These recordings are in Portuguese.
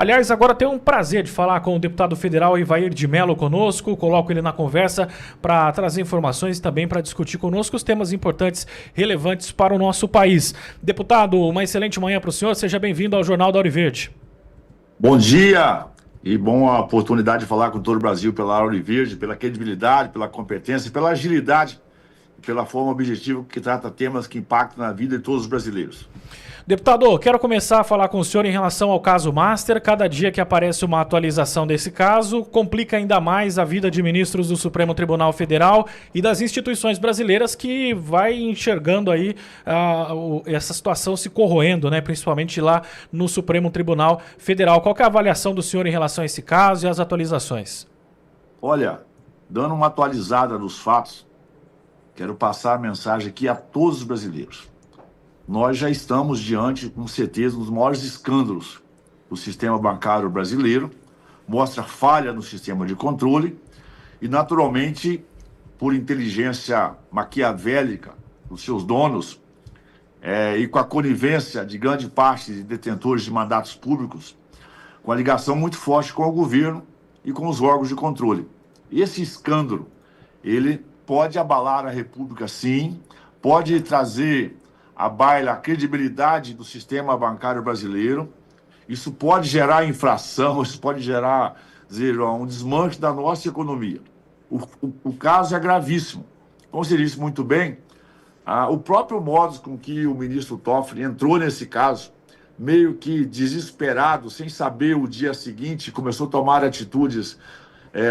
Aliás, agora tenho um prazer de falar com o deputado federal Ivair de Mello conosco. Coloco ele na conversa para trazer informações e também para discutir conosco os temas importantes, relevantes para o nosso país. Deputado, uma excelente manhã para o senhor. Seja bem-vindo ao Jornal da Hora Verde. Bom dia e boa oportunidade de falar com todo o Brasil pela Hora Verde, pela credibilidade, pela competência, pela agilidade e pela forma objetiva que trata temas que impactam na vida de todos os brasileiros. Deputado, quero começar a falar com o senhor em relação ao caso Master. Cada dia que aparece uma atualização desse caso, complica ainda mais a vida de ministros do Supremo Tribunal Federal e das instituições brasileiras, que vai enxergando aí essa situação se corroendo, né, principalmente lá no Supremo Tribunal Federal. Qual que é a avaliação do senhor em relação a esse caso e as atualizações? Olha, dando uma atualizada nos fatos, quero passar a mensagem aqui a todos os brasileiros. Nós já estamos diante, com certeza, dos maiores escândalos do sistema bancário brasileiro, mostra falha no sistema de controle e, naturalmente, por inteligência maquiavélica dos seus donos e com a conivência de grande parte de detentores de mandatos públicos, com a ligação muito forte com o governo e com os órgãos de controle. Esse escândalo, ele pode abalar a República, sim, pode trazer à baila a credibilidade do sistema bancário brasileiro. Isso pode gerar inflação, isso pode gerar um desmanche da nossa economia. O caso é gravíssimo. Como você disse muito bem, o próprio modo com que o ministro Toffoli entrou nesse caso, meio que desesperado, sem saber o dia seguinte, começou a tomar atitudes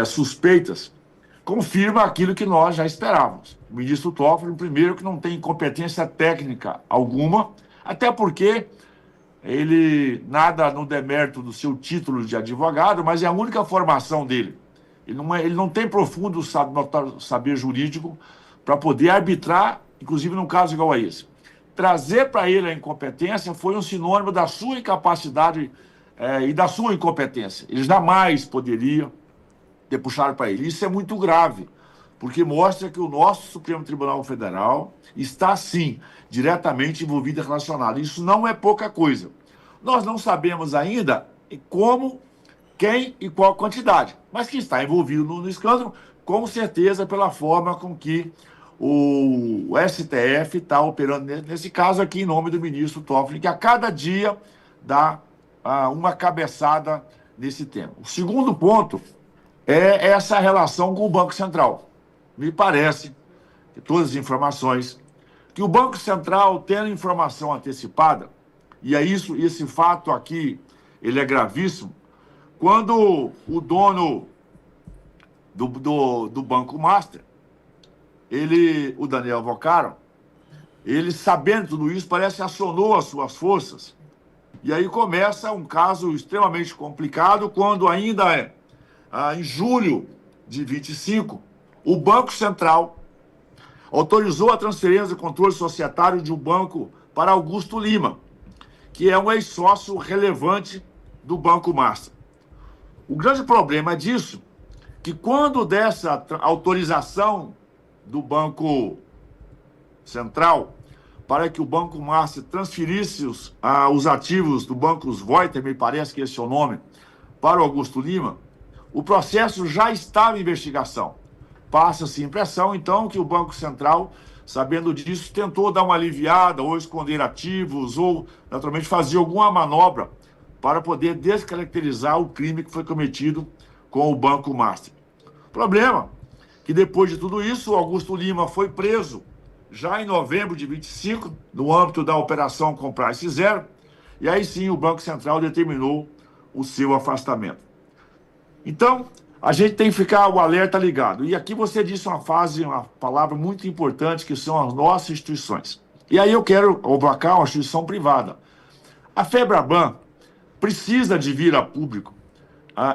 suspeitas, confirma aquilo que nós já esperávamos. O ministro Toffoli, primeiro, que não tem competência técnica alguma, até porque ele nada no demérito do seu título de advogado, mas é a única formação dele. Ele não tem profundo saber jurídico para poder arbitrar, inclusive num caso igual a esse. Trazer para ele a incompetência foi um sinônimo da sua incapacidade e da sua incompetência. Ele jamais poderia ter puxado para ele. Isso é muito grave, porque mostra que o nosso Supremo Tribunal Federal está, sim, diretamente envolvido e relacionado. Isso não é pouca coisa. Nós não sabemos ainda como, quem e qual quantidade, mas que está envolvido no escândalo, com certeza pela forma com que o STF está operando nesse caso aqui, em nome do ministro Toffoli, que a cada dia dá uma cabeçada nesse tema. O segundo ponto é essa relação com o Banco Central. Me parece, que todas as informações, que o Banco Central, tendo informação antecipada, e esse fato aqui, ele é gravíssimo, quando o dono do Banco Master, o Daniel Vocaro, ele, sabendo tudo isso, parece que acionou as suas forças, e aí começa um caso extremamente complicado, quando ainda em julho de 25, o Banco Central autorizou a transferência de controle societário de um banco para Augusto Lima, que é um ex-sócio relevante do Banco Master. O grande problema disso é que, quando dessa autorização do Banco Central para que o Banco Master transferisse os ativos do Banco Voiter, me parece que esse é o nome, para o Augusto Lima, o processo já estava em investigação. Passa-se a impressão, então, que o Banco Central, sabendo disso, tentou dar uma aliviada, ou esconder ativos, ou, naturalmente, fazer alguma manobra para poder descaracterizar o crime que foi cometido com o Banco Master. Problema que, depois de tudo isso, o Augusto Lima foi preso já em novembro de 25, no âmbito da Operação Compliance Zero, e aí sim o Banco Central determinou o seu afastamento. Então, a gente tem que ficar o alerta ligado. E aqui você disse uma palavra muito importante, que são as nossas instituições. E aí eu quero convocar uma instituição privada. A FEBRABAN precisa de vir a público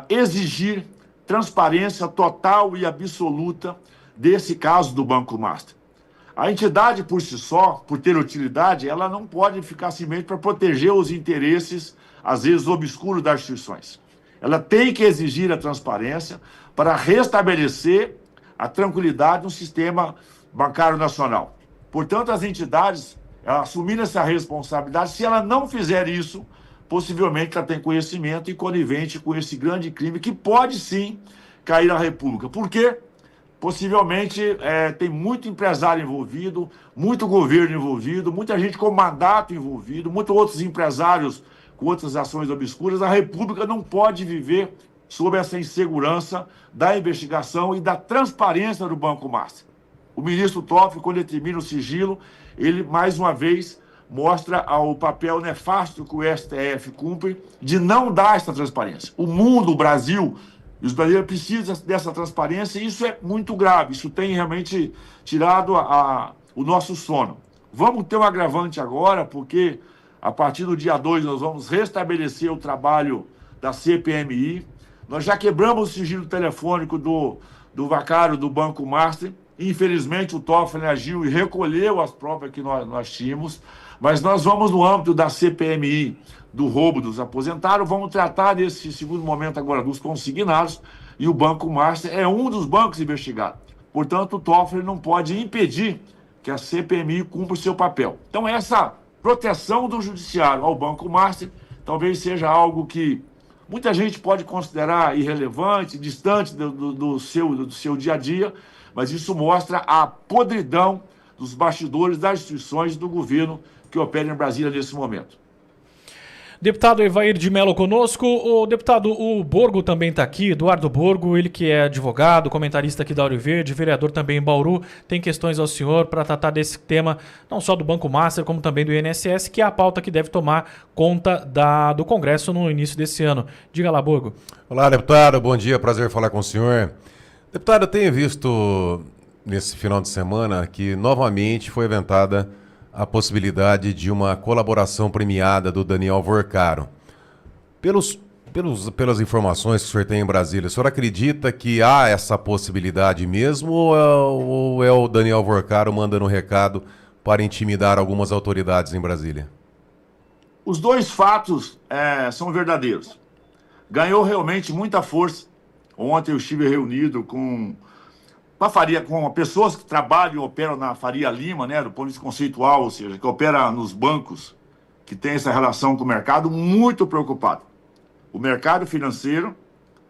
exigir transparência total e absoluta desse caso do Banco Master. A entidade, por si só, por ter utilidade, ela não pode ficar simplesmente para proteger os interesses, às vezes, obscuros das instituições. Ela tem que exigir a transparência para restabelecer a tranquilidade no sistema bancário nacional. Portanto, as entidades assumindo essa responsabilidade, se ela não fizer isso, possivelmente ela tem conhecimento e conivente com esse grande crime que pode sim cair na República. Por quê? Possivelmente tem muito empresário envolvido, muito governo envolvido, muita gente com mandato envolvido, muitos outros empresários com outras ações obscuras. A República não pode viver sob essa insegurança da investigação e da transparência do Banco Master. O ministro Toffoli, quando ele termina o sigilo, ele, mais uma vez, mostra o papel nefasto que o STF cumpre de não dar essa transparência. O mundo, o Brasil, e os brasileiros precisam dessa transparência, e isso é muito grave. Isso tem realmente tirado o nosso sono. Vamos ter um agravante agora, porque a partir do dia 2 nós vamos restabelecer o trabalho da CPMI. Nós já quebramos o sigilo telefônico do vacário do Banco Master. Infelizmente, o Toffoli agiu e recolheu as provas que nós tínhamos. Mas nós vamos, no âmbito da CPMI, do roubo dos aposentados, vamos tratar desse segundo momento agora dos consignados, e o Banco Master é um dos bancos investigados. Portanto, o Toffoli não pode impedir que a CPMI cumpra o seu papel. Então, essa proteção do judiciário ao Banco Master talvez seja algo que muita gente pode considerar irrelevante, distante do seu dia a dia, mas isso mostra a podridão dos bastidores das instituições do governo que opera em Brasília nesse momento. Deputado Evair de Mello conosco. O deputado, o Borgo também está aqui, Eduardo Borgo, ele que é advogado, comentarista aqui da Ouro Verde, vereador também em Bauru, tem questões ao senhor para tratar desse tema, não só do Banco Master, como também do INSS, que é a pauta que deve tomar conta do Congresso no início desse ano. Diga lá, Borgo. Olá, deputado, bom dia, prazer falar com o senhor. Deputado, eu tenho visto nesse final de semana que novamente foi aventada a possibilidade de uma colaboração premiada do Daniel Vorcaro. Pelas informações que o senhor tem em Brasília, o senhor acredita que há essa possibilidade mesmo ou é o Daniel Vorcaro mandando um recado para intimidar algumas autoridades em Brasília? Os dois fatos são verdadeiros. Ganhou realmente muita força. Ontem eu estive reunido com pessoas que trabalham e operam na Faria Lima, né, do ponto de vista conceitual, ou seja, que opera nos bancos, que tem essa relação com o mercado, muito preocupado. O mercado financeiro,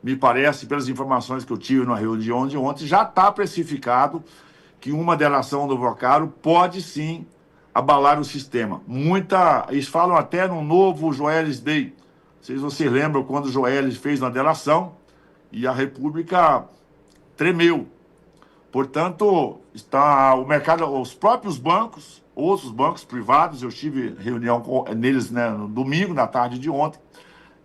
me parece, pelas informações que eu tive na reunião de ontem, já está precificado que uma delação do Vorcaro pode sim abalar o sistema. Eles falam até no novo Joelis Day. Não sei se vocês lembram quando o Joelis fez uma delação e a República tremeu. Portanto, está o mercado, os próprios bancos, outros bancos privados, eu tive reunião neles, né, no domingo, na tarde de ontem,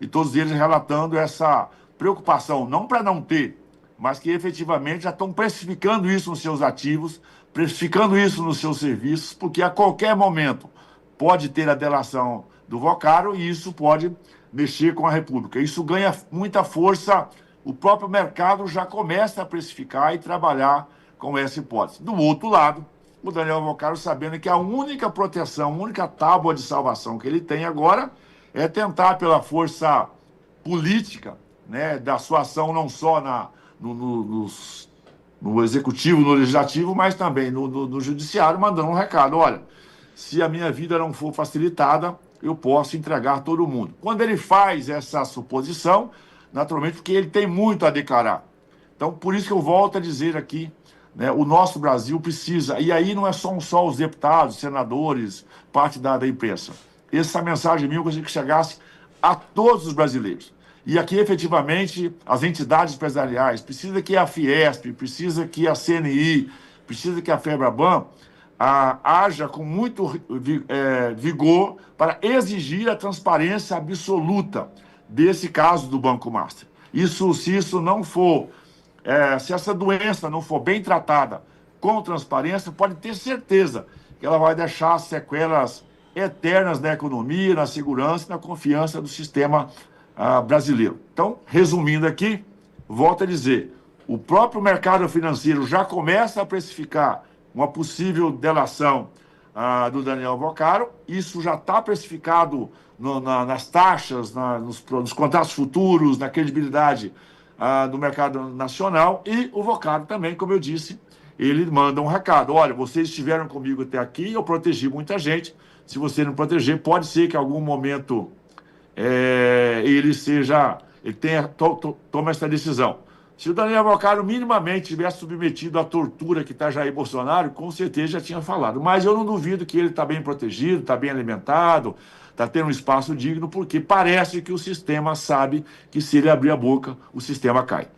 e todos eles relatando essa preocupação, não para não ter, mas que efetivamente já estão precificando isso nos seus ativos, precificando isso nos seus serviços, porque a qualquer momento pode ter a delação do Vorcaro e isso pode mexer com a República. Isso ganha muita força. O próprio mercado já começa a precificar e trabalhar com essa hipótese. Do outro lado, o Daniel Vorcaro sabendo que a única proteção, a única tábua de salvação que ele tem agora é tentar, pela força política, né, da sua ação não só no executivo, no legislativo, mas também no judiciário, mandando um recado: olha, se a minha vida não for facilitada, eu posso entregar todo mundo. Quando ele faz essa suposição, naturalmente, porque ele tem muito a declarar. Então, por isso que eu volto a dizer aqui, né, o nosso Brasil precisa, e aí não é só os deputados, senadores, parte da imprensa. Essa mensagem minha eu gostaria que chegasse a todos os brasileiros. E aqui, efetivamente, as entidades empresariais, precisa que a Fiesp, precisa que a CNI, precisa que a FEBRABAN haja com muito vigor para exigir a transparência absoluta desse caso do Banco Master. Se isso não for, se essa doença não for bem tratada com transparência, pode ter certeza que ela vai deixar sequelas eternas na economia, na segurança e na confiança do sistema brasileiro. Então, resumindo aqui, volto a dizer, o próprio mercado financeiro já começa a precificar uma possível delação do Daniel Vorcaro. Isso já está precificado nas taxas, nos contratos futuros, na credibilidade do mercado nacional. E o Vorcaro também, como eu disse, ele manda um recado: olha, vocês estiveram comigo até aqui, eu protegi muita gente. Se você não proteger, pode ser que em algum momento toma essa decisão. Se o Daniel Valcárcio minimamente tivesse submetido à tortura que está Jair Bolsonaro, com certeza já tinha falado. Mas eu não duvido que ele está bem protegido, está bem alimentado, está tendo um espaço digno, porque parece que o sistema sabe que se ele abrir a boca, o sistema cai.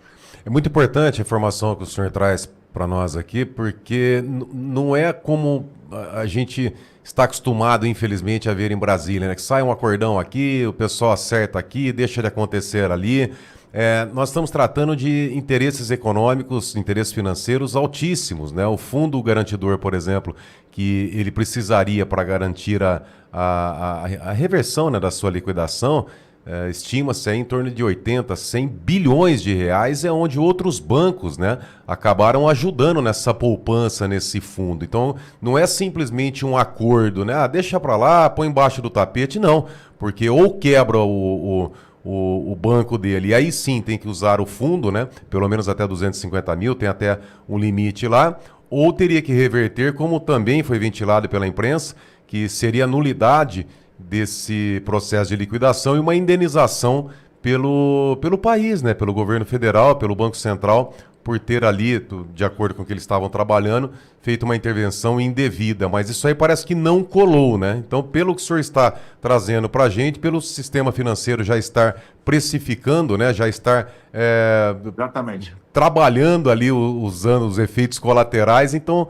É muito importante a informação que o senhor traz para nós aqui, porque não é como a gente está acostumado, infelizmente, a ver em Brasília, né? Que sai um acordão aqui, o pessoal acerta aqui, deixa de acontecer ali. Nós estamos tratando de interesses econômicos, interesses financeiros altíssimos, né? O fundo garantidor, por exemplo, que ele precisaria para garantir a reversão, né, da sua liquidação, estima-se em torno de 80, 100 bilhões de reais, é onde outros bancos, né, acabaram ajudando nessa poupança, nesse fundo. Então, não é simplesmente um acordo, né? Deixa para lá, põe embaixo do tapete, não. Porque ou quebra o banco dele, e aí sim tem que usar o fundo, né? Pelo menos até 250 mil, tem até um limite lá, ou teria que reverter, como também foi ventilado pela imprensa, que seria a nulidade desse processo de liquidação e uma indenização pelo país, né? Pelo governo federal, pelo Banco Central, por ter ali, de acordo com o que eles estavam trabalhando, feito uma intervenção indevida. Mas isso aí parece que não colou, né? Então, pelo que o senhor está trazendo para a gente, pelo sistema financeiro já estar precificando, né? Já estar Exatamente. Trabalhando ali, usando os efeitos colaterais. Então,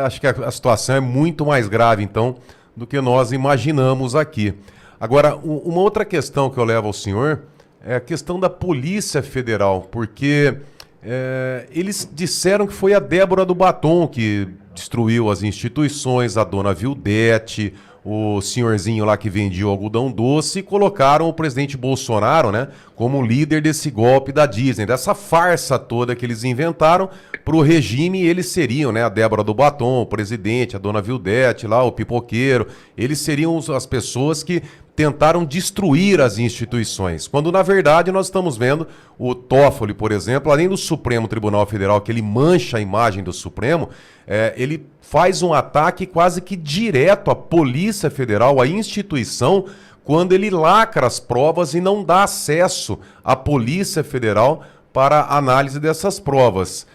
acho que a situação é muito mais grave, então, do que nós imaginamos aqui. Agora, uma outra questão que eu levo ao senhor é a questão da Polícia Federal, porque eles disseram que foi a Débora do Batom que destruiu as instituições, a dona Vildete, o senhorzinho lá que vendia o algodão doce, e colocaram o presidente Bolsonaro, né, como líder desse golpe da Disney, dessa farsa toda que eles inventaram para o regime. Eles seriam, né, a Débora do Batom, o presidente, a dona Vildete lá, o pipoqueiro, eles seriam as pessoas que tentaram destruir as instituições, quando na verdade nós estamos vendo o Toffoli, por exemplo, além do Supremo Tribunal Federal, que ele mancha a imagem do Supremo, ele faz um ataque quase que direto à Polícia Federal, à instituição, quando ele lacra as provas e não dá acesso à Polícia Federal para a análise dessas provas.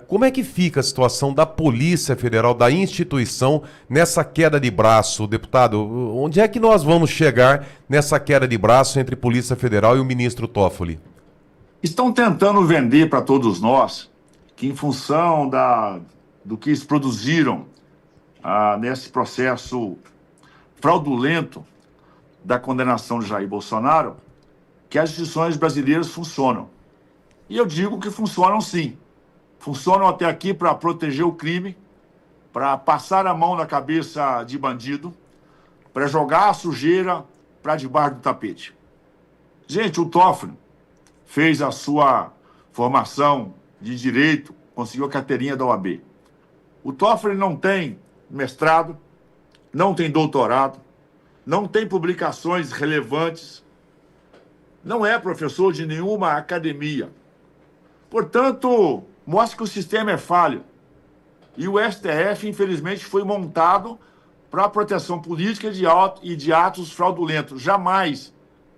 Como é que fica a situação da Polícia Federal, da instituição, nessa queda de braço, deputado? Onde é que nós vamos chegar nessa queda de braço entre Polícia Federal e o ministro Toffoli? Estão tentando vender para todos nós que, em função do que eles produziram nesse processo fraudulento da condenação de Jair Bolsonaro, que as instituições brasileiras funcionam. E eu digo que funcionam sim. Funcionam até aqui para proteger o crime, para passar a mão na cabeça de bandido, para jogar a sujeira para debaixo do tapete. Gente, o Toffoli fez a sua formação de direito, conseguiu a carteirinha da OAB. O Toffoli não tem mestrado, não tem doutorado, não tem publicações relevantes, não é professor de nenhuma academia. Portanto, mostra que o sistema é falho. E o STF, infelizmente, foi montado para a proteção política e de atos fraudulentos, jamais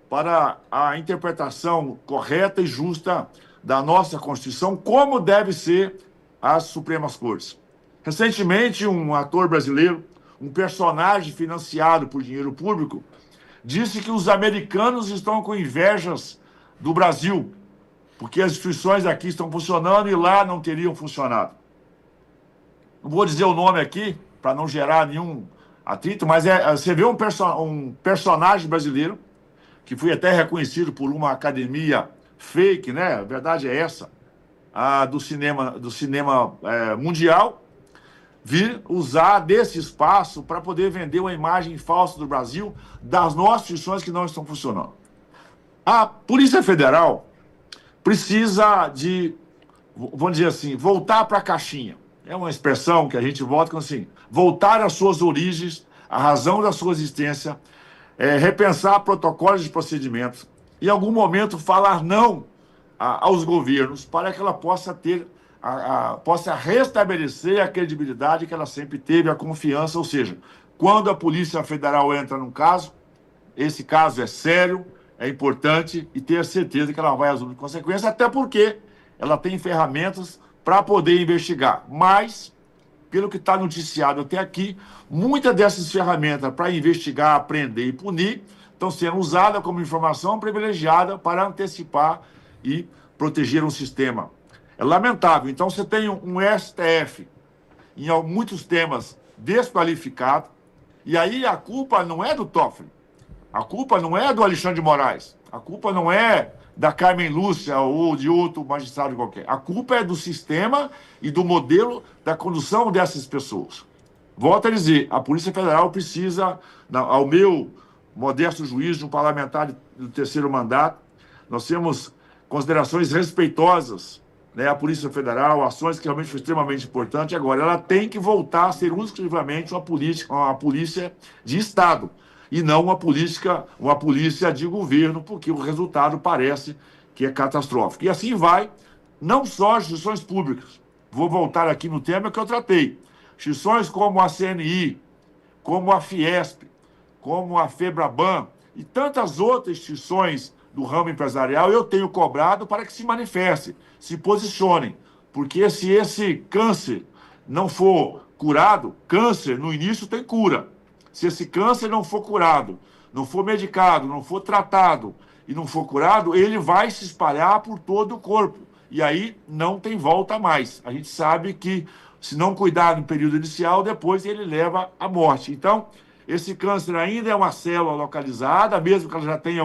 para a interpretação correta e justa da nossa Constituição, como deve ser as Supremas Cortes. Recentemente, um ator brasileiro, um personagem financiado por dinheiro público, disse que os americanos estão com invejas do Brasil, porque as instituições aqui estão funcionando e lá não teriam funcionado. Não vou dizer o nome aqui, para não gerar nenhum atrito, mas você vê um personagem brasileiro, que foi até reconhecido por uma academia fake, né? A verdade é essa, do cinema mundial, vir usar desse espaço para poder vender uma imagem falsa do Brasil, das nossas instituições que não estão funcionando. A Polícia Federal precisa de, vamos dizer assim, voltar para a caixinha. É uma expressão que a gente volta com assim, voltar às suas origens, à razão da sua existência, repensar protocolos de procedimentos, e em algum momento falar não aos governos para que ela possa ter, possa restabelecer a credibilidade que ela sempre teve, a confiança, ou seja, quando a Polícia Federal entra num caso, esse caso é sério, é importante e ter a certeza que ela vai assumir consequências, até porque ela tem ferramentas para poder investigar. Mas, pelo que está noticiado até aqui, muitas dessas ferramentas para investigar, aprender e punir estão sendo usadas como informação privilegiada para antecipar e proteger um sistema. É lamentável. Então, você tem um STF em muitos temas desqualificado, e aí a culpa não é do Toffoli, a culpa não é do Alexandre de Moraes, a culpa não é da Carmen Lúcia ou de outro magistrado qualquer. A culpa é do sistema e do modelo da condução dessas pessoas. Volto a dizer, a Polícia Federal precisa, ao meu modesto juízo, de um parlamentar do terceiro mandato, nós temos considerações respeitosas, né, a Polícia Federal, ações que realmente foi extremamente importante. Agora, ela tem que voltar a ser exclusivamente uma polícia de Estado e não uma polícia de governo, porque o resultado parece que é catastrófico. E assim vai, não só as instituições públicas. Vou voltar aqui no tema que eu tratei. Instituições como a CNI, como a Fiesp, como a FEBRABAN e tantas outras instituições do ramo empresarial, eu tenho cobrado para que se manifestem, se posicionem, porque se esse câncer não for curado, câncer no início tem cura. Se esse câncer não for curado, não for medicado, não for tratado e não for curado, ele vai se espalhar por todo o corpo. E aí não tem volta mais. A gente sabe que se não cuidar no período inicial, depois ele leva à morte. Então, esse câncer ainda é uma célula localizada, mesmo que ela já tenha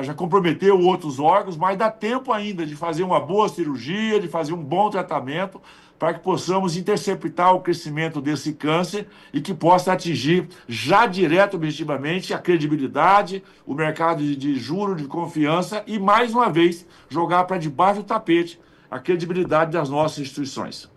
já comprometeu outros órgãos, mas dá tempo ainda de fazer uma boa cirurgia, de fazer um bom tratamento, para que possamos interceptar o crescimento desse câncer e que possa atingir já direto, objetivamente, a credibilidade, o mercado de juros, de confiança e, mais uma vez, jogar para debaixo do tapete a credibilidade das nossas instituições.